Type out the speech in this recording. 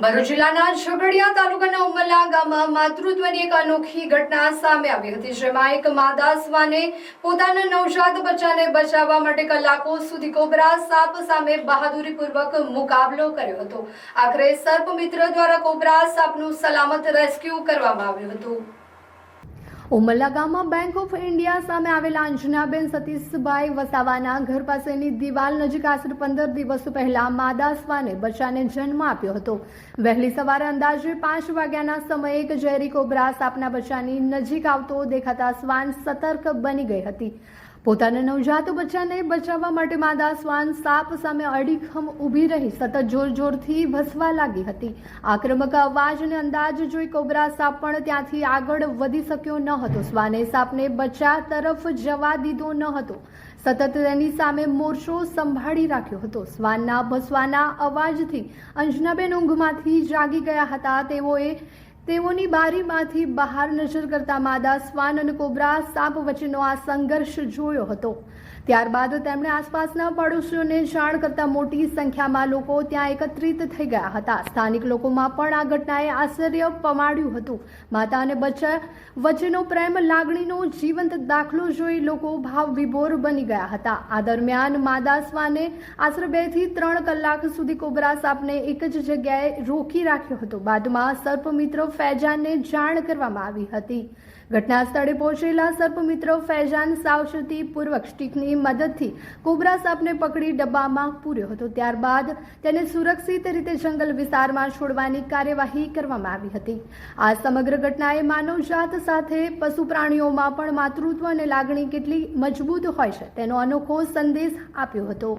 ભરૂચ જિલ્લાના ઝઘડિયા તાલુકાના ઉમરલા ગામમાં માતૃત્વની એક અનોખી ઘટના સામે આવી હતી, જેમાં એક માદા શ્વાને પોતાના નવજાત બચ્ચાને બચાવવા માટે કલાકો સુધી કોબરા સાપ સામે બહાદુરીપૂર્વક મુકાબલો કર્યો હતો. આખરે સર્પમિત્ર દ્વારા કોબરા સાપનું સલામત રેસ્ક્યુ કરવામાં આવ્યું હતું. ઉમરલા ગામમાં બેંક ઓફ ઇન્ડિયા સામે આવેલા અંજનાબેન સતીશભાઈ વસાવાના ઘર પાસેની દિવાલ નજીક આશરે 15 દિવસ પહેલા માદા શ્વાને બચ્ચાને જન્મ આપ્યો હતો. વહેલી સવારે અંદાજે 5 વાગ્યાના સમયે એક ઝેરી કોબરા સાપના બચ્ચાની નજીક આવતો દેખાતા શ્વાન સતર્ક બની ગઈ હતી. પોતાના નવજાત બચ્ચાને બચાવવા માટે માદા શ્વાન સાપ સામે અડીખમ ઊભી રહી સતત જોરથી ભસવા લાગી હતી. આક્રમક અવાજને અંદાજ જોઈ કોબરા સાપ પણ ત્યાંથી આગળ વધી શક્યો ન હતો. શ્વાને સાપને બચ્ચા તરફ જવા દીધો ન હતો. સતત તેની સામે મોરચો સંભાળી રાખ્યો હતો. શ્વાનના ભસવાના અવાજથી અંજનાબેન ઊંઘમાંથી જાગી ગયા હતા. તેઓની બારીમાંથી બહાર નજર કરતા માદા શ્વાન અને કોબરા સાપ વચ્ચેનો આ સંઘર્ષ જોયો હતો. ત્યારબાદ તેમણે આસપાસના પડોશીઓને જાણ કરતા મોટી સંખ્યામાં લોકો ત્યાં એકત્રિત થઈ ગયા હતા. સ્થાનિક લોકોમાં પણ આ ઘટનાએ આશ્ચર્ય પમાડ્યું હતું. માતા અને બચ્ચા વચ્ચેનો પ્રેમ લાગણીનો જીવંત દાખલો જોઈ લોકો ભાવ વિભોર બની ગયા હતા. આ દરમિયાન માદા શ્વાને આશરે 2 થી 3 કલાક સુધી કોબરા સાપને એક જ જગ્યાએ રોકી રાખ્યો હતો. બાદમાં સર્પમિત્ર ફૈજાનને જાણ કરવામાં આવી હતી. ઘટના સ્થળે પહોંચેલા સર્પમિત્ર ફૈજાન સાવચેતીપૂર્વક સ્ટીકની મદદથી કોબરા સાપને પકડી ડબ્બામાં પૂર્યો હતો. ત્યારબાદ તેને સુરક્ષિત રીતે જંગલ વિસ્તારમાં છોડવાની કાર્યવાહી કરવામાં આવી હતી. આ સમગ્ર ઘટનાએ માનવજાત સાથે પશુ પ્રાણીઓમાં પણ માતૃત્વ અને લાગણી કેટલી મજબૂત હોય છે તેનો અનોખો સંદેશ આપ્યો હતો.